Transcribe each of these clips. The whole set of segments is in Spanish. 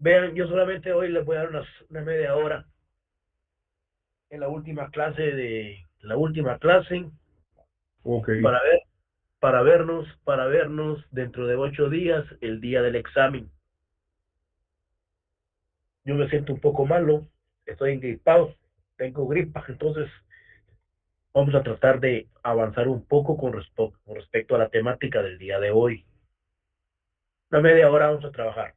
Vean, yo solamente hoy les voy a dar una media hora en la última clase Ok. para ver, para vernos dentro de 8 días, el día del examen. Yo me siento un poco malo, estoy engripado, tengo gripa, entonces vamos a tratar de avanzar un poco con respecto a la temática del día de hoy. Una media hora vamos a trabajar.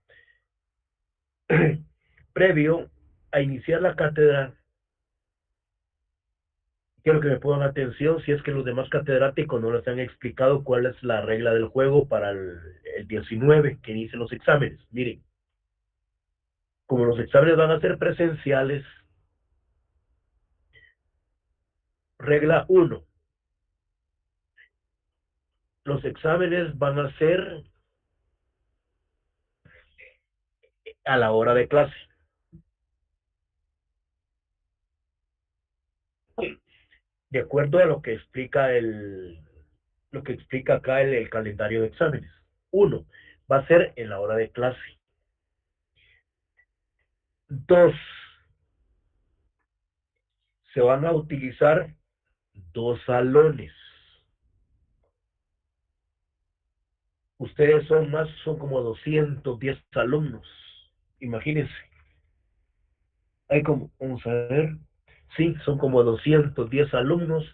Previo a iniciar la cátedra, quiero que me pongan atención si es que los demás catedráticos no les han explicado cuál es la regla del juego para el 19 que inician los exámenes. Miren, como los exámenes van a ser presenciales, regla uno: los exámenes van a ser a la hora de clase. De acuerdo a lo que explica acá el calendario de exámenes. Uno, va a ser en la hora de clase. Dos, se van a utilizar dos salones. Ustedes son como 210 alumnos. Imagínense. Vamos a ver, sí, son como 210 alumnos.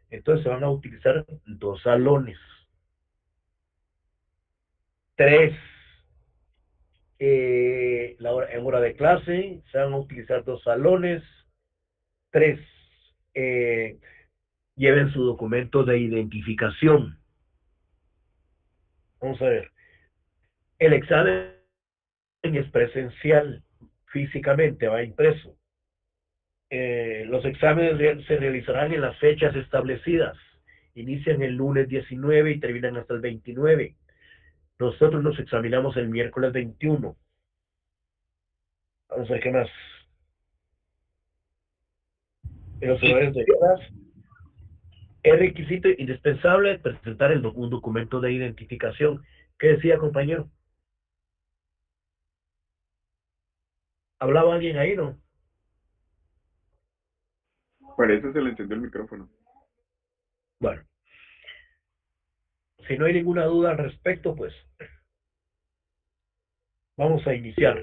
Entonces se van a utilizar dos salones. Tres, en hora de clase se van a utilizar dos salones. Tres, eh, lleven su documento de identificación. Vamos a ver, el examen es presencial, físicamente, va impreso. Los exámenes se realizarán en las fechas establecidas. Inician el lunes 19 y terminan hasta el 29. Nosotros nos examinamos el miércoles 21. Vamos a ver qué más. En los horarios de clase, es requisito indispensable presentar un documento de identificación. ¿Qué decía, compañero? ¿Hablaba alguien ahí, no? Parece se le encendió el micrófono. Bueno, si no hay ninguna duda al respecto, pues vamos a iniciar.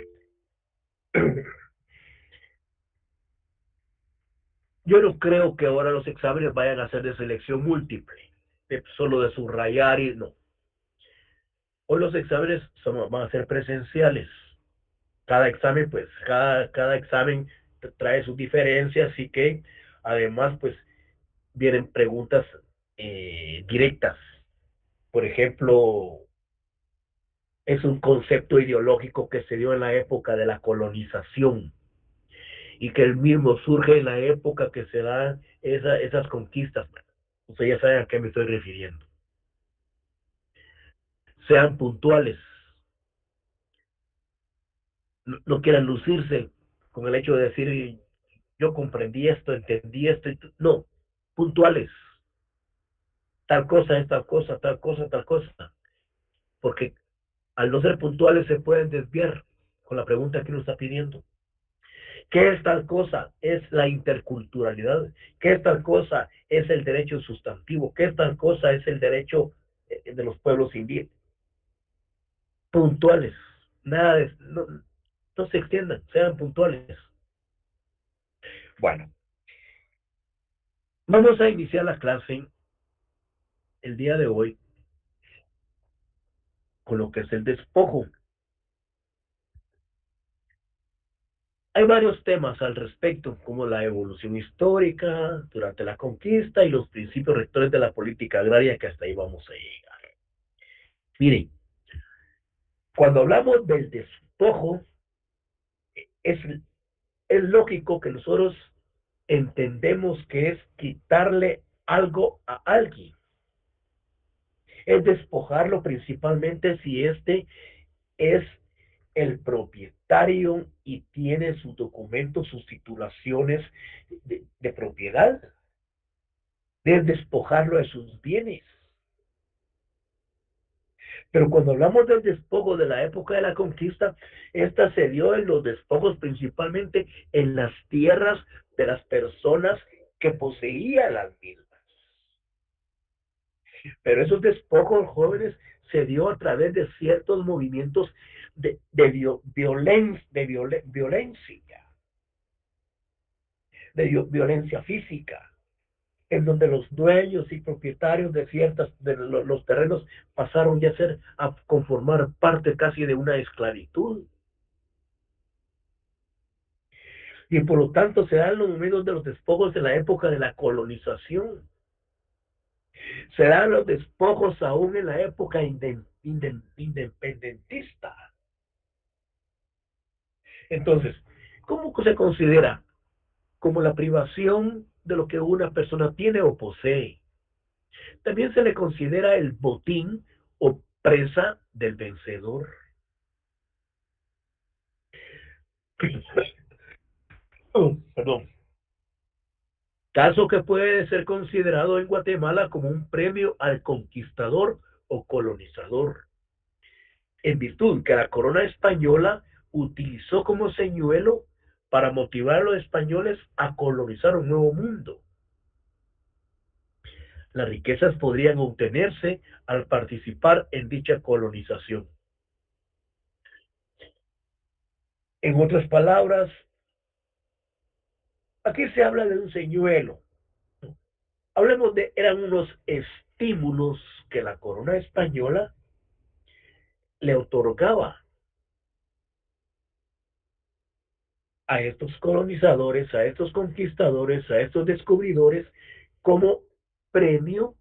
Yo no creo que ahora los exámenes vayan a ser de selección múltiple, solo de subrayar y no. Hoy los exámenes van a ser presenciales. Cada examen, pues, cada examen trae sus diferencias, así que además, pues, vienen preguntas directas. Por ejemplo, es un concepto ideológico que se dio en la época de la colonización y que el mismo surge en la época que se dan esas conquistas. Ustedes ya saben a qué me estoy refiriendo. Sean puntuales, no quieran lucirse con el hecho de decir yo comprendí esto, entendí esto, no, puntuales, tal cosa es tal cosa, tal cosa, tal cosa, porque al no ser puntuales se pueden desviar con la pregunta que uno está pidiendo. ¿Qué es tal cosa? Es la interculturalidad. ¿Qué es tal cosa? Es el derecho sustantivo. ¿Qué es tal cosa? Es el derecho de los pueblos indígenas. Puntuales. Nada de, no se extiendan, sean puntuales. Bueno, vamos a iniciar la clase el día de hoy con lo que es el despojo. Hay varios temas al respecto, como la evolución histórica durante la conquista y los principios rectores de la política agraria, que hasta ahí vamos a llegar. Miren, cuando hablamos del despojo, es, es lógico que nosotros entendemos que es quitarle algo a alguien. Es despojarlo principalmente si este es el propietario y tiene sus documentos, sus titulaciones de propiedad. Es despojarlo de sus bienes. Pero cuando hablamos del despojo de la época de la conquista, esta se dio en los despojos principalmente en las tierras de las personas que poseían las mismas. Pero esos despojos jóvenes se dio a través de ciertos movimientos violencia, violencia física, en donde los dueños y propietarios de ciertas de los terrenos pasaron ya a conformar parte casi de una esclavitud. Y por lo tanto se dan los momentos de los despojos de la época de la colonización. Se dan los despojos aún en la época independentista. Entonces, ¿cómo se considera como la privación de lo que una persona tiene o posee? También se le considera el botín o presa del vencedor. Perdón. Caso que puede ser considerado en Guatemala como un premio al conquistador o colonizador, en virtud que la corona española utilizó como señuelo para motivar a los españoles a colonizar un nuevo mundo. Las riquezas podrían obtenerse al participar en dicha colonización. En otras palabras, aquí se habla de un señuelo. Hablemos de, eran unos estímulos que la corona española le otorgaba a estos colonizadores, a estos conquistadores, a estos descubridores, como premio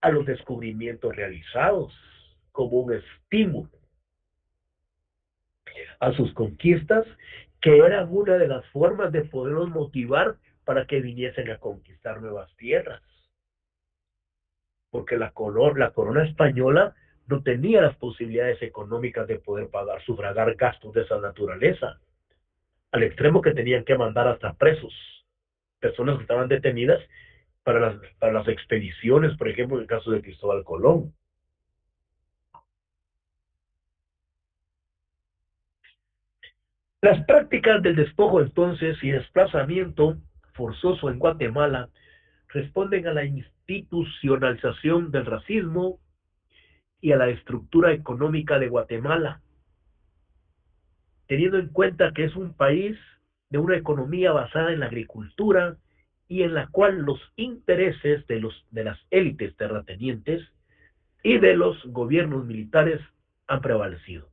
a los descubrimientos realizados, como un estímulo a sus conquistas, que eran una de las formas de poderlos motivar para que viniesen a conquistar nuevas tierras. Porque la corona española no tenía las posibilidades económicas de poder pagar, sufragar gastos de esa naturaleza, al extremo que tenían que mandar hasta presos, personas que estaban detenidas para las expediciones, por ejemplo, en el caso de Cristóbal Colón. Las prácticas del despojo entonces y desplazamiento forzoso en Guatemala responden a la institucionalización del racismo y a la estructura económica de Guatemala, teniendo en cuenta que es un país de una economía basada en la agricultura y en la cual los intereses de las élites terratenientes y de los gobiernos militares han prevalecido.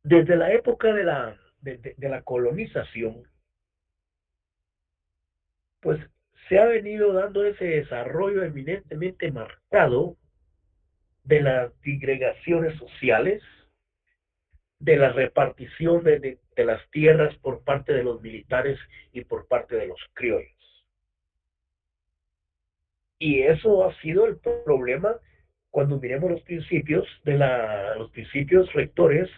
Desde la época de la colonización, pues se ha venido dando ese desarrollo eminentemente marcado de las digregaciones sociales, de la repartición de las tierras por parte de los militares y por parte de los criollos. Y eso ha sido el problema cuando miremos los principios rectores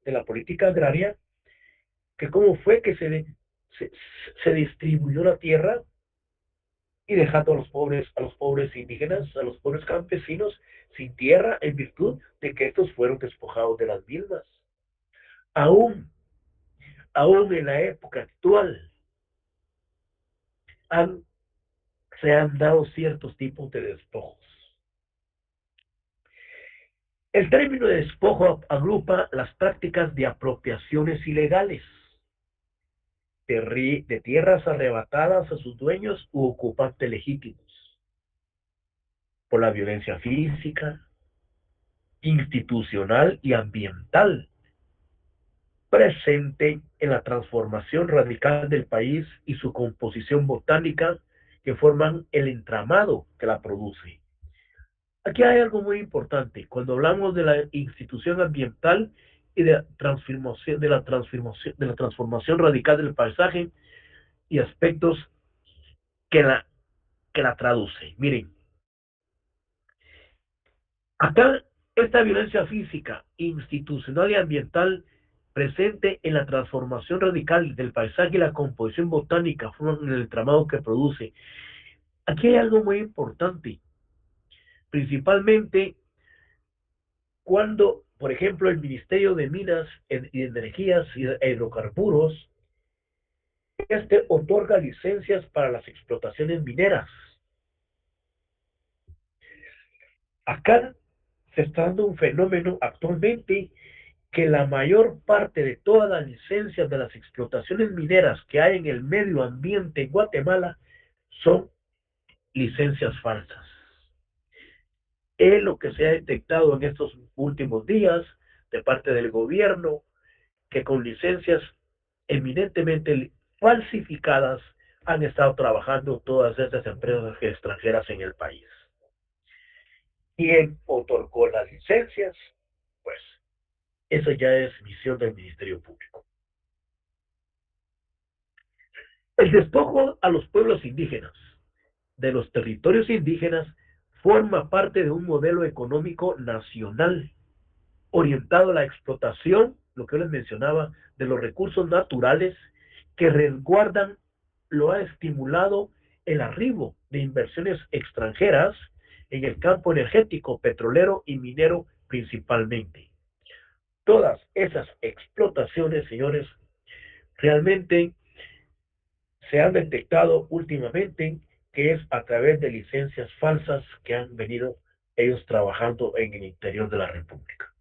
de la política agraria, que cómo fue que se, se distribuyó la tierra y dejando a los pobres indígenas, a los pobres campesinos sin tierra en virtud de que estos fueron despojados de las mismas. Aún, aún en la época actual han, se han dado ciertos tipos de despojos. El término de despojo agrupa las prácticas de apropiaciones ilegales de tierras arrebatadas a sus dueños u ocupantes legítimos por la violencia física, institucional y ambiental presente en la transformación radical del país y su composición botánica que forman el entramado que la produce. Aquí hay algo muy importante. Cuando hablamos de la institución ambiental y de la transformación radical del paisaje y aspectos que que la traduce. Miren, acá esta violencia física, institucional y ambiental presente en la transformación radical del paisaje y la composición botánica forman el entramado que produce. Aquí hay algo muy importante. principalmente cuando, por ejemplo, el Ministerio de Minas y Energías y Hidrocarburos, este otorga licencias para las explotaciones mineras. Acá se está dando un fenómeno actualmente que la mayor parte de todas las licencias de las explotaciones mineras que hay en el medio ambiente en Guatemala son licencias falsas. Es lo que se ha detectado en estos últimos días de parte del gobierno, que con licencias eminentemente falsificadas han estado trabajando todas estas empresas extranjeras en el país. ¿Quién otorgó las licencias? Pues eso ya es misión del Ministerio Público. El despojo a los pueblos indígenas de los territorios indígenas forma parte de un modelo económico nacional orientado a la explotación, lo que yo les mencionaba, de los recursos naturales que resguardan, lo ha estimulado el arribo de inversiones extranjeras en el campo energético, petrolero y minero principalmente. Todas esas explotaciones, señores, realmente se han detectado últimamente que es a través de licencias falsas que han venido ellos trabajando en el interior de la República.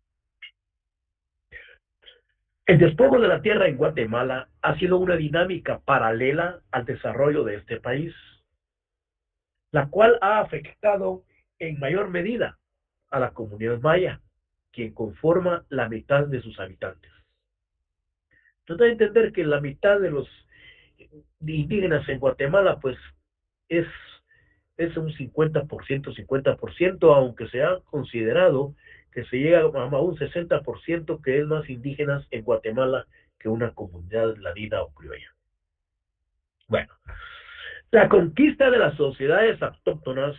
El despojo de la tierra en Guatemala ha sido una dinámica paralela al desarrollo de este país, la cual ha afectado en mayor medida a la comunidad maya, quien conforma la mitad de sus habitantes. Entonces, hay que entender que la mitad de los indígenas en Guatemala, pues, es, es un 50%, aunque se ha considerado que se llega a un 60% que es más indígenas en Guatemala que una comunidad ladina o criolla. Bueno, la conquista de las sociedades autóctonas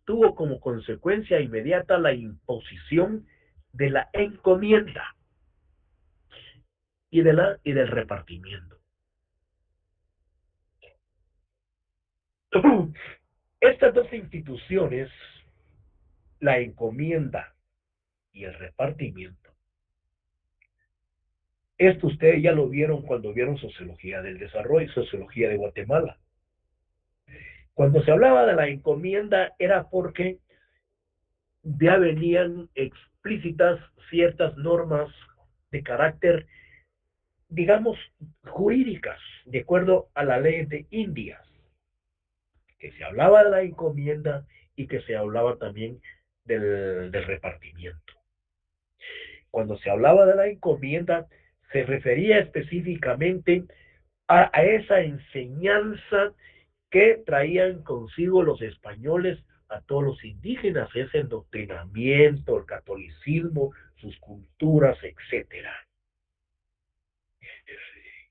tuvo como consecuencia inmediata la imposición de la encomienda y del repartimiento. Estas dos instituciones, la encomienda y el repartimiento, esto ustedes ya lo vieron cuando vieron Sociología del Desarrollo y Sociología de Guatemala. Cuando se hablaba de la encomienda era porque ya venían explícitas ciertas normas de carácter, digamos, jurídicas, de acuerdo a la ley de Indias, que se hablaba de la encomienda y que se hablaba también del repartimiento. Cuando se hablaba de la encomienda, se refería específicamente a esa enseñanza que traían consigo los españoles a todos los indígenas, ese endoctrinamiento, el catolicismo, sus culturas, etcétera.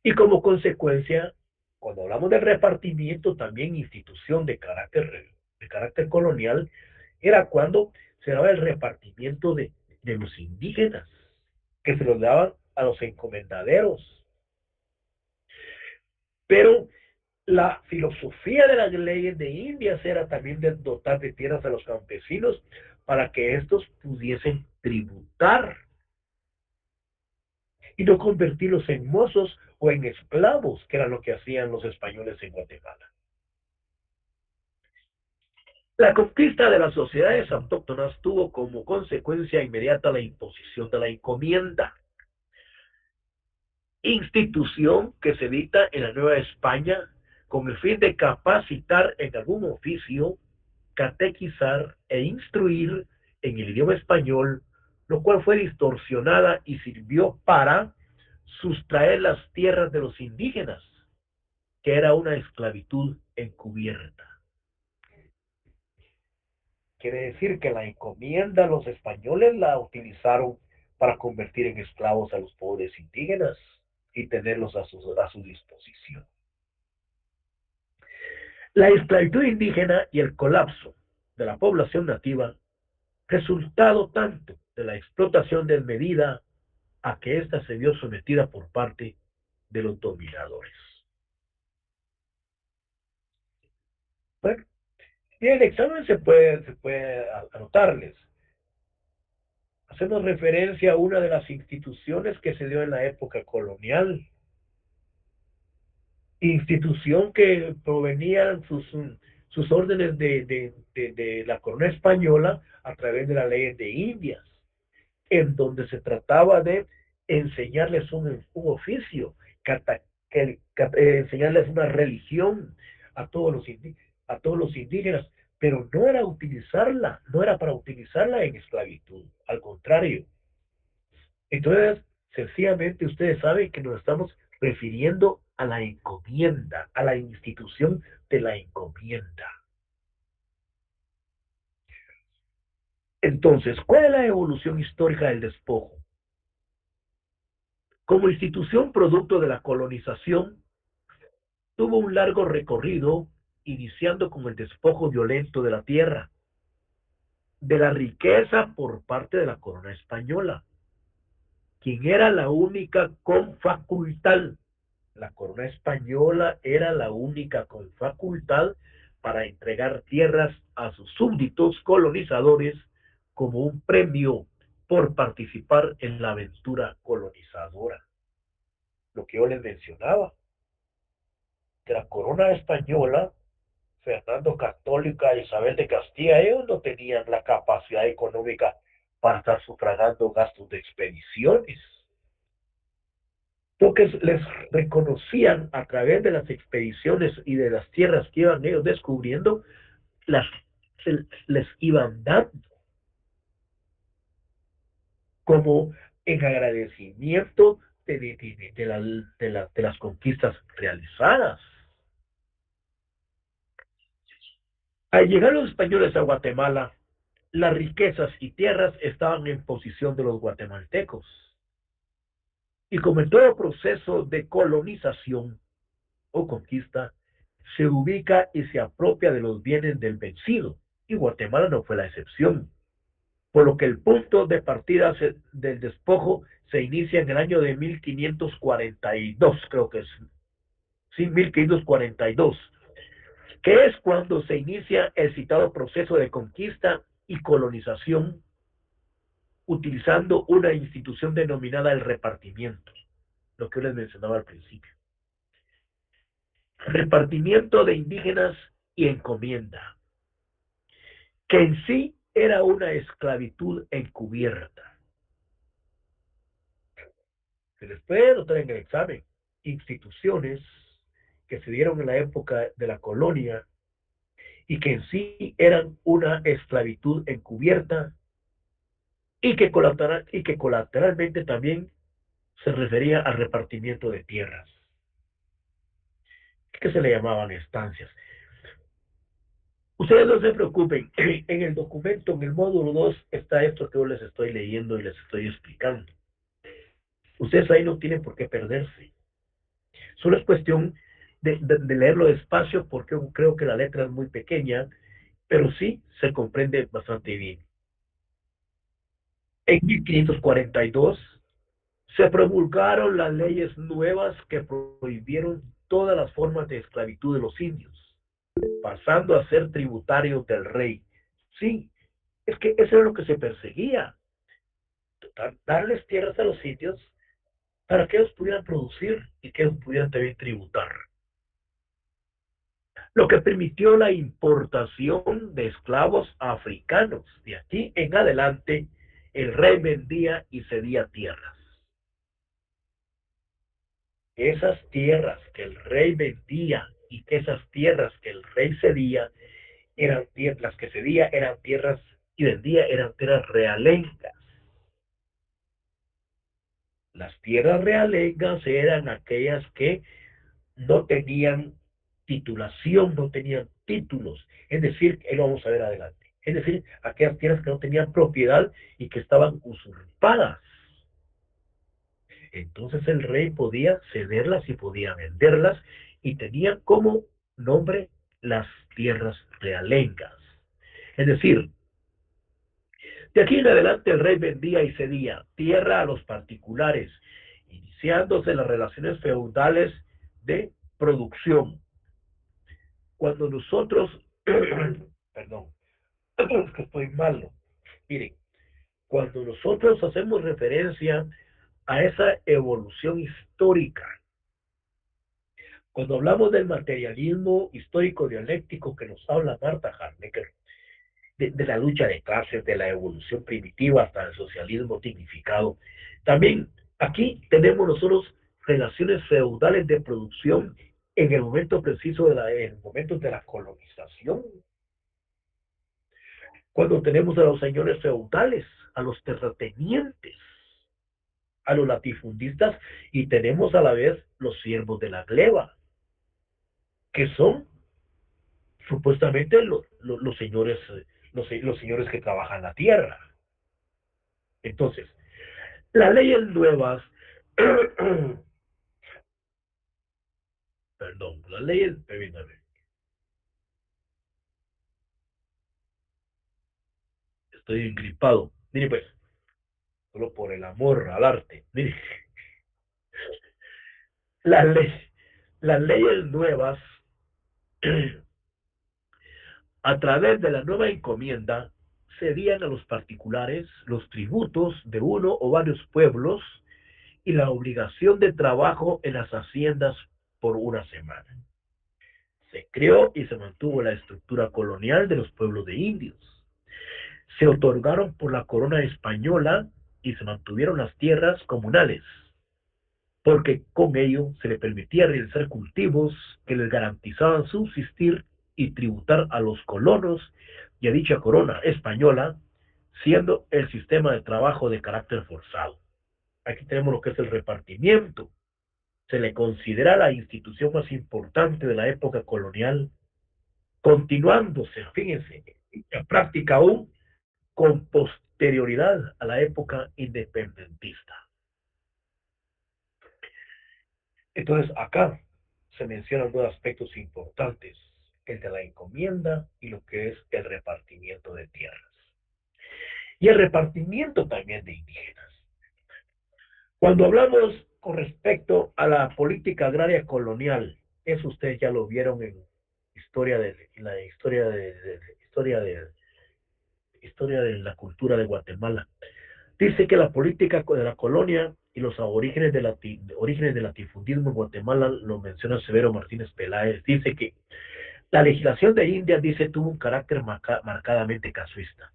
Y como consecuencia, cuando hablamos de repartimiento, también institución de carácter colonial, era cuando se daba el repartimiento de los indígenas, que se los daban a los encomendaderos. Pero la filosofía de las leyes de Indias era también de dotar de tierras a los campesinos para que estos pudiesen tributar y no convertirlos en mozos o en esclavos, que era lo que hacían los españoles en Guatemala. La conquista de las sociedades autóctonas tuvo como consecuencia inmediata la imposición de la encomienda, institución que se dicta en la Nueva España con el fin de capacitar en algún oficio, catequizar e instruir en el idioma español, lo cual fue distorsionada y sirvió para sustraer las tierras de los indígenas, que era una esclavitud encubierta. Quiere decir que la encomienda los españoles la utilizaron para convertir en esclavos a los pobres indígenas y tenerlos a su disposición. La esclavitud indígena y el colapso de la población nativa, resultado tanto de la explotación desmedida a que ésta se vio sometida por parte de los dominadores. Bueno, Y en el examen se puede anotarles. Hacemos referencia a una de las instituciones que se dio en la época colonial, institución que provenían sus órdenes de la corona española a través de la ley de Indias, en donde se trataba de enseñarles un oficio, cata- enseñarles una religión a todos a todos los indígenas, pero no era utilizarla, no era para utilizarla en esclavitud, al contrario. Entonces, sencillamente ustedes saben que nos estamos refiriendo a la encomienda, a la institución de la encomienda. Entonces, ¿cuál es la evolución histórica del despojo? Como institución producto de la colonización, tuvo un largo recorrido, iniciando con el despojo violento de la tierra, de la riqueza por parte de la corona española, quien era la única con facultad. La corona española era la única con facultad para entregar tierras a sus súbditos colonizadores como un premio por participar en la aventura colonizadora. Lo que yo les mencionaba, que la corona española, Fernando Católica, Isabel de Castilla, ellos no tenían la capacidad económica para estar sufragando gastos de expediciones. Porque les reconocían a través de las expediciones y de las tierras que iban ellos descubriendo, las, les iban dando como en agradecimiento de las conquistas realizadas. Al llegar los españoles a Guatemala, las riquezas y tierras estaban en posición de los guatemaltecos. Y como en todo proceso de colonización o conquista, se ubica y se apropia de los bienes del vencido, y Guatemala no fue la excepción, por lo que el punto de partida del despojo se inicia en el año de 1542, creo que es, sí, 1542, que es cuando se inicia el citado proceso de conquista y colonización, utilizando una institución denominada el repartimiento, lo que les mencionaba al principio. Repartimiento de indígenas y encomienda, que en sí era una esclavitud encubierta. Se les puede notar en el examen instituciones que se dieron en la época de la colonia y que en sí eran una esclavitud encubierta y que colateralmente también se refería al repartimiento de tierras, que se le llamaban estancias. Ustedes no se preocupen, en el documento, en el módulo 2 está esto que yo les estoy leyendo y les estoy explicando. Ustedes ahí no tienen por qué perderse. Solo es cuestión de leerlo despacio porque yo creo que la letra es muy pequeña, pero sí se comprende bastante bien. En 1542 se promulgaron las leyes nuevas que prohibieron todas las formas de esclavitud de los indios, pasando a ser tributarios del rey. Sí, es que eso es lo que se perseguía, darles tierras a los indios para que ellos pudieran producir y que ellos pudieran también tributar, lo que permitió la importación de esclavos africanos. De aquí en adelante, el rey vendía y cedía tierras. Esas tierras que el rey vendía y que esas tierras que el rey cedía, eran tierras, las que cedía eran tierras y vendía eran tierras realengas. Las tierras realengas eran aquellas que no tenían titulación, no tenían títulos, es decir, lo vamos a ver adelante, es decir, aquellas tierras que no tenían propiedad y que estaban usurpadas. Entonces el rey podía cederlas y podía venderlas y tenían como nombre las tierras realengas. Es decir, de aquí en adelante el rey vendía y cedía tierra a los particulares, iniciándose las relaciones feudales de producción. Cuando nosotros Perdón, es que estoy malo. Miren, cuando nosotros hacemos referencia a esa evolución histórica, cuando hablamos del materialismo histórico dialéctico que nos habla Marta Harnecker, de la lucha de clases, de la evolución primitiva hasta el socialismo dignificado, también aquí tenemos nosotros relaciones feudales de producción en el momento preciso en el momento de la colonización, cuando tenemos a los señores feudales, a los terratenientes, a los latifundistas y tenemos a la vez los siervos de la gleba, que son supuestamente los señores, los señores que trabajan la tierra. Entonces, las leyes nuevas, perdón, las leyes, permítame, estoy engripado. Mire pues, solo por el amor al arte. Mire, las, ley, las leyes nuevas, a través de la nueva encomienda, cedían a los particulares los tributos de uno o varios pueblos y la obligación de trabajo en las haciendas por una semana. Se creó y se mantuvo la estructura colonial de los pueblos de indios. Se otorgaron por la corona española y se mantuvieron las tierras comunales, porque con ello se le permitía realizar cultivos que les garantizaban subsistir y tributar a los colonos y a dicha corona española, siendo el sistema de trabajo de carácter forzado. Aquí tenemos lo que es el repartimiento. Se le considera la institución más importante de la época colonial, continuándose, fíjense, en práctica aún con posterioridad a la época independentista. Entonces, acá se mencionan dos aspectos importantes, el de la encomienda y lo que es el repartimiento de tierras. Y el repartimiento también de indígenas. Cuando hablamos con respecto a la política agraria colonial, eso ustedes ya lo vieron en la historia de la cultura de Guatemala. Dice que la política de la colonia y los orígenes del latifundismo en Guatemala, lo menciona Severo Martínez Peláez, dice que la legislación de Indias, dice, tuvo un carácter marcadamente casuista.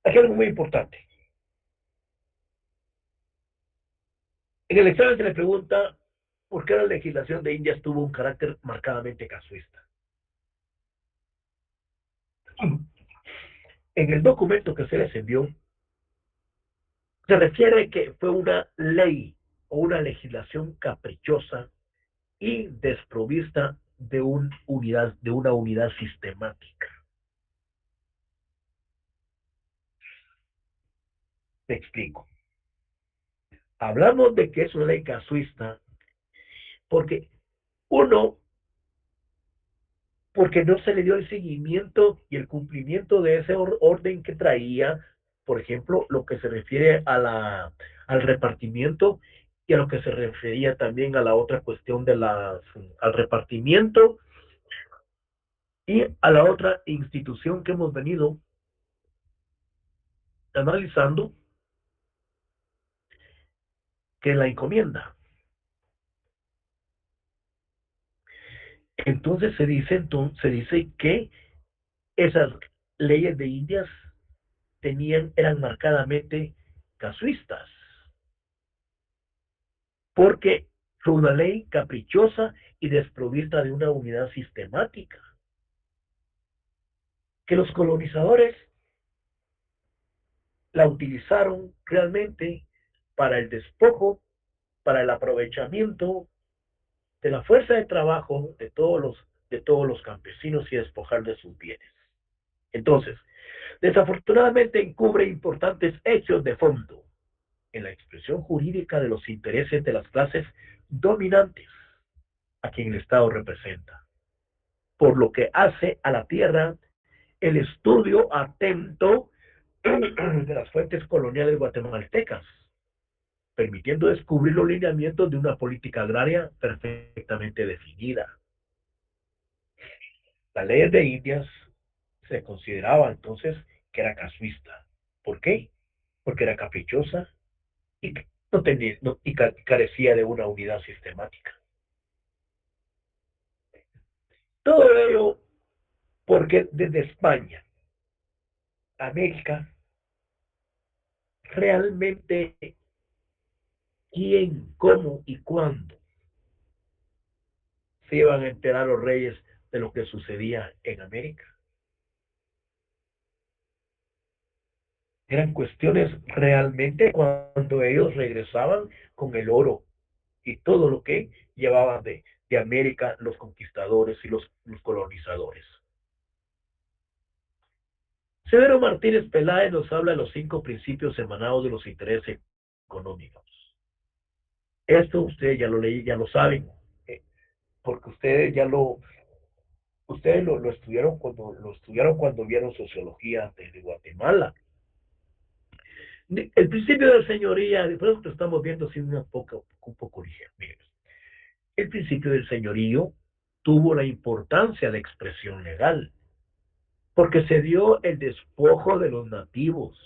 Aquí hay algo muy importante. En el examen se le pregunta por qué la legislación de Indias tuvo un carácter marcadamente casuista. En el documento que se les envió, se refiere que fue una ley o una legislación caprichosa y desprovista de una unidad sistemática. Te explico. Hablamos de que es una ley casuista porque, uno, porque no se le dio el seguimiento y el cumplimiento de ese orden que traía, por ejemplo, lo que se refiere al repartimiento y a lo que se refería también a la otra cuestión al repartimiento y a la otra institución que hemos venido analizando, que es la encomienda. Entonces se dice que esas leyes de Indias eran marcadamente casuistas, porque fue una ley caprichosa y desprovista de una unidad sistemática, que los colonizadores la utilizaron realmente para el despojo, para el aprovechamiento de la fuerza de trabajo de todos los campesinos y despojar de sus bienes. Entonces, desafortunadamente encubre importantes hechos de fondo en la expresión jurídica de los intereses de las clases dominantes a quien el Estado representa, por lo que hace a la tierra el estudio atento de las fuentes coloniales guatemaltecas, permitiendo descubrir los lineamientos de una política agraria perfectamente definida. Las leyes de Indias se consideraba entonces que era casuista. ¿Por qué? Porque era caprichosa y no tenía, no, y carecía de una unidad sistemática. Todo ello porque desde España, América, realmente quién, cómo y cuándo se iban a enterar los reyes de lo que sucedía en América. Eran cuestiones realmente cuando ellos regresaban con el oro y todo lo que llevaban de América los conquistadores y los colonizadores. Severo Martínez Peláez nos habla de los 5 principios emanados de los intereses económicos. Esto ustedes ya lo leí, ya lo saben, eh, porque ustedes lo estudiaron cuando vieron sociología de Guatemala. El principio de señoría, después lo estamos viendo sin un poco ligero. Miren, el principio del señorío tuvo la importancia de expresión legal, porque se dio el despojo de los nativos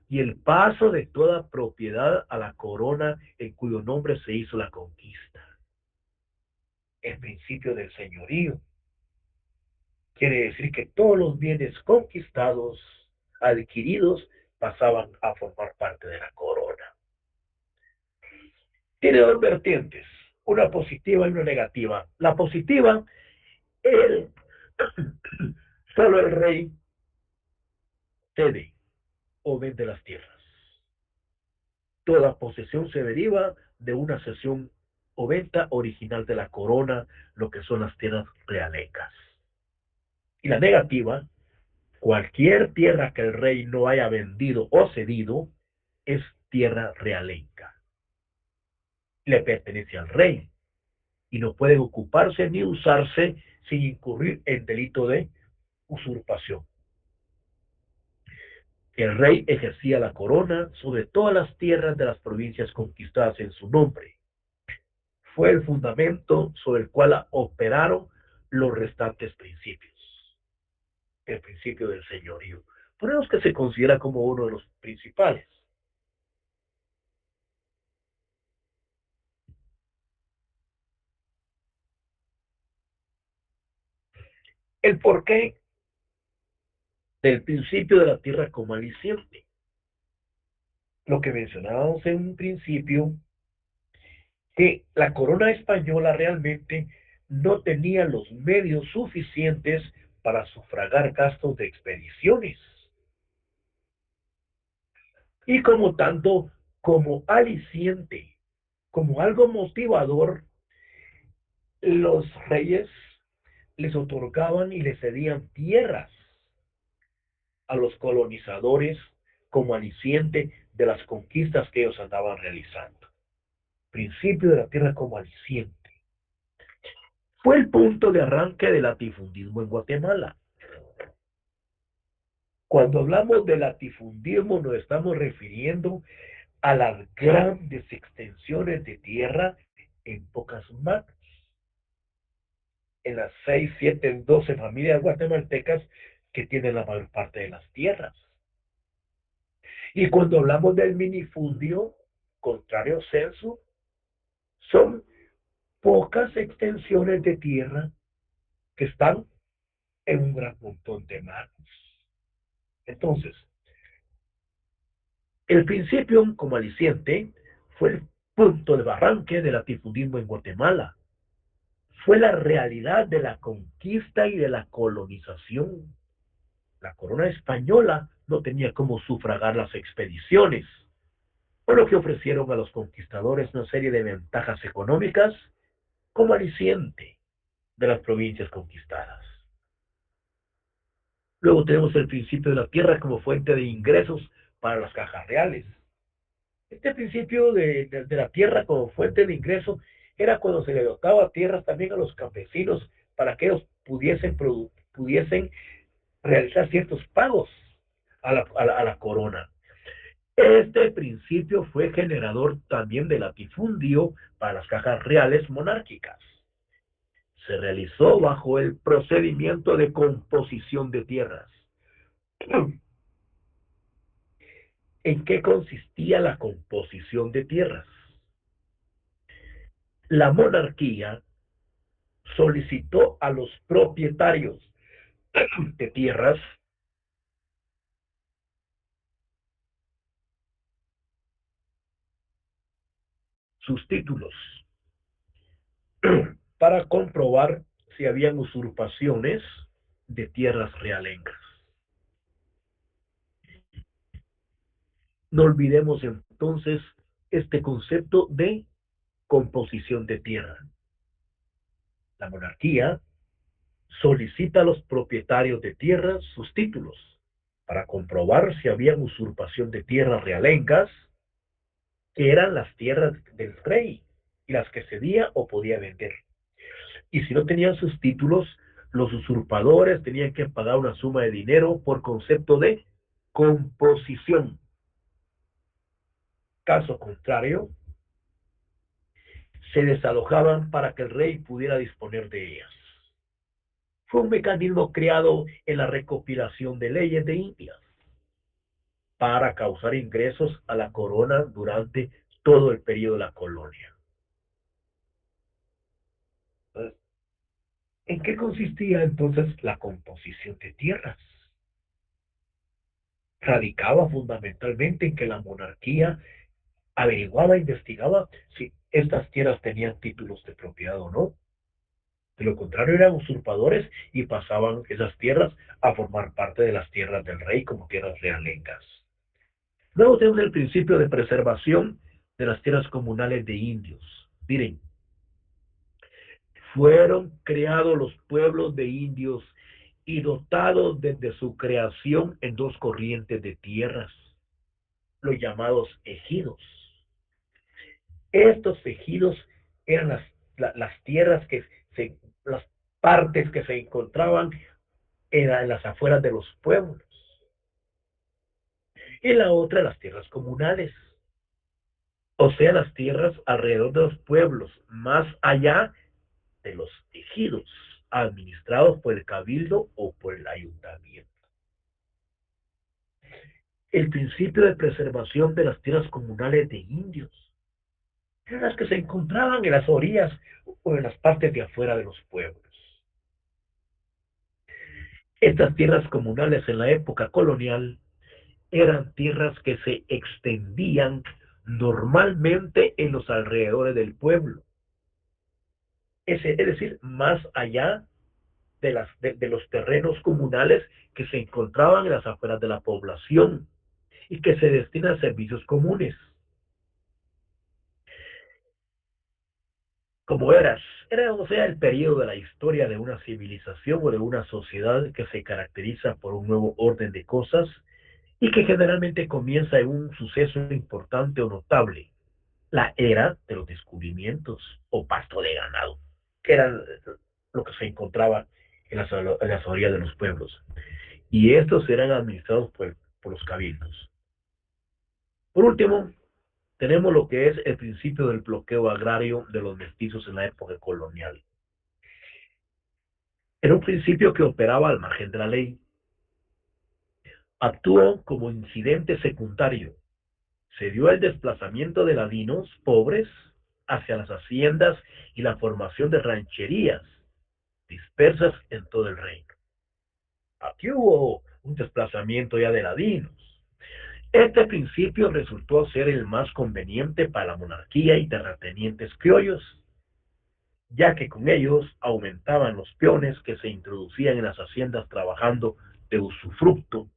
y el paso de toda propiedad a la corona en cuyo nombre se hizo la conquista. El principio del señorío quiere decir que todos los bienes conquistados, adquiridos, pasaban a formar parte de la corona. Tiene dos vertientes, una positiva y una negativa. La positiva, el, solo el rey cede o vende las tierras. Toda posesión se deriva de una cesión o venta original de la corona, lo que son las tierras realecas. Y la negativa, cualquier tierra que el rey no haya vendido o cedido es tierra realenca. Le pertenece al rey y no puede ocuparse ni usarse sin incurrir en delito de usurpación. El rey ejercía la corona sobre todas las tierras de las provincias conquistadas en su nombre. Fue el fundamento sobre el cual operaron los restantes principios. El principio del señorío. Por eso es que se considera como uno de los principales. El porqué del principio de la tierra como aliciente. Lo que mencionábamos en un principio, que la corona española realmente no tenía los medios suficientes para sufragar gastos de expediciones. Y como tanto, como aliciente, como algo motivador, los reyes les otorgaban y les cedían tierras a los colonizadores como aliciente de las conquistas que ellos andaban realizando. Principio de la tierra como aliciente. Fue el punto de arranque del latifundismo en Guatemala. Cuando hablamos de latifundismo nos estamos refiriendo a las grandes extensiones de tierra en pocas manos. En las 6, 7, 12 familias guatemaltecas que tienen la mayor parte de las tierras. Y cuando hablamos del minifundio, contrario censo, son pocas extensiones de tierra que están en un gran montón de manos. Entonces, el principio como aliciente fue el punto de barranque del latifundismo en Guatemala. Fue la realidad de la conquista y de la colonización. La corona española no tenía cómo sufragar las expediciones, por lo que ofrecieron a los conquistadores una serie de ventajas económicas como aliciente de las provincias conquistadas. Luego tenemos el principio de la tierra como fuente de ingresos para las cajas reales. Este principio de la tierra como fuente de ingreso era cuando se le dotaba tierras también a los campesinos para que ellos pudiesen realizar ciertos pagos a la corona. Este principio fue generador también de latifundio para las cajas reales monárquicas. Se realizó bajo el procedimiento de composición de tierras. ¿En qué consistía la composición de tierras? La monarquía solicitó a los propietarios de tierras sus títulos para comprobar si habían usurpaciones de tierras realengas. No olvidemos entonces este concepto de composición de tierra. La monarquía solicita a los propietarios de tierras sus títulos para comprobar si había usurpación de tierras realengas, que eran las tierras del rey y las que cedía o podía vender. Y si no tenían sus títulos, los usurpadores tenían que pagar una suma de dinero por concepto de composición. Caso contrario, se desalojaban para que el rey pudiera disponer de ellas. Fue un mecanismo creado en la recopilación de leyes de Indias para causar ingresos a la corona durante todo el periodo de la colonia. ¿En qué consistía entonces la composición de tierras? Radicaba fundamentalmente en que la monarquía averiguaba, investigaba si estas tierras tenían títulos de propiedad o no. De lo contrario, eran usurpadores y pasaban esas tierras a formar parte de las tierras del rey como tierras realengas. Luego tenemos el principio de preservación de las tierras comunales de indios. Miren, fueron creados los pueblos de indios y dotados desde su creación en dos corrientes de tierras, los llamados ejidos. Estos ejidos eran las tierras las partes que se encontraban en las afueras de los pueblos. Y la otra, las tierras comunales, o sea, las tierras alrededor de los pueblos, más allá de los ejidos, administrados por el cabildo o por el ayuntamiento. El principio de preservación de las tierras comunales de indios eran las que se encontraban en las orillas o en las partes de afuera de los pueblos. Estas tierras comunales en la época colonial eran tierras que se extendían normalmente en los alrededores del pueblo, es decir, más allá de los terrenos comunales que se encontraban en las afueras de la población y que se destinan a servicios comunes. Como era o sea el periodo de la historia de una civilización o de una sociedad que se caracteriza por un nuevo orden de cosas y que generalmente comienza en un suceso importante o notable, la era de los descubrimientos o pasto de ganado, que era lo que se encontraba en las orillas de los pueblos. Y estos eran administrados por los cabildos. Por último, tenemos lo que es el principio del bloqueo agrario de los mestizos en la época colonial. Era un principio que operaba al margen de la ley. Actuó como incidente secundario. Se dio el desplazamiento de ladinos pobres hacia las haciendas y la formación de rancherías dispersas en todo el reino. Aquí hubo un desplazamiento ya de ladinos. Este principio resultó ser el más conveniente para la monarquía y terratenientes criollos, ya que con ellos aumentaban los peones que se introducían en las haciendas trabajando de usufructo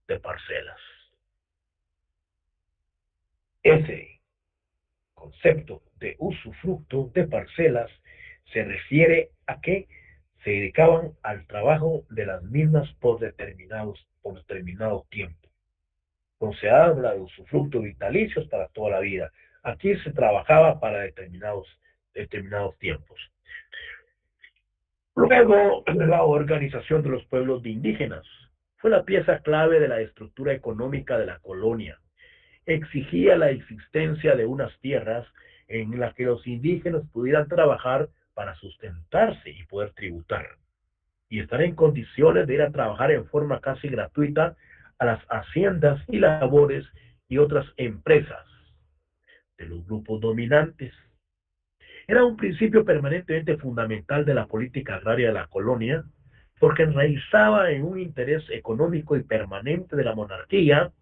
de parcelas. Ese concepto de usufructo de parcelas se refiere a que se dedicaban al trabajo de las mismas por determinado tiempo. No se habla de usufructo vitalicios para toda la vida. Aquí se trabajaba para determinados tiempos. Luego, la organización de los pueblos de indígenas fue la pieza clave de la estructura económica de la colonia. Exigía la existencia de unas tierras en las que los indígenas pudieran trabajar para sustentarse y poder tributar, y estar en condiciones de ir a trabajar en forma casi gratuita a las haciendas y labores y otras empresas de los grupos dominantes. Era un principio permanentemente fundamental de la política agraria de la colonia, porque enraizaba en un interés económico y permanente de la monarquía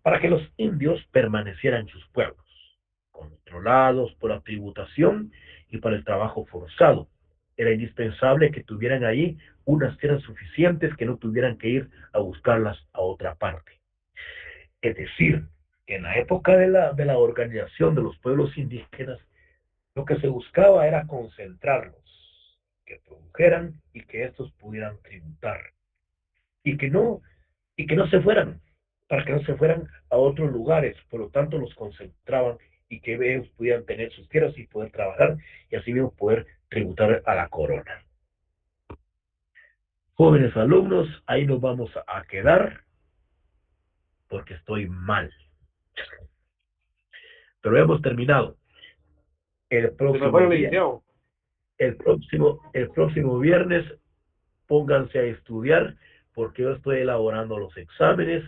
para que los indios permanecieran en sus pueblos, controlados por la tributación y para el trabajo forzado. Era indispensable que tuvieran ahí unas tierras suficientes, que no tuvieran que ir a buscarlas a otra parte. Es decir, que en la época de la organización de los pueblos indígenas, lo que se buscaba era concentrarlos, que produjeran y que estos pudieran tributar, y que no, y que no se fueran, para que no se fueran a otros lugares. Por lo tanto, los concentraban y que ellos pudieran tener sus tierras y poder trabajar y así mismo poder tributar a la corona. Jóvenes alumnos, ahí nos vamos a quedar porque estoy mal. Pero hemos terminado. El Se me fue próximo el día, liceo. el próximo viernes, pónganse a estudiar porque yo estoy elaborando los exámenes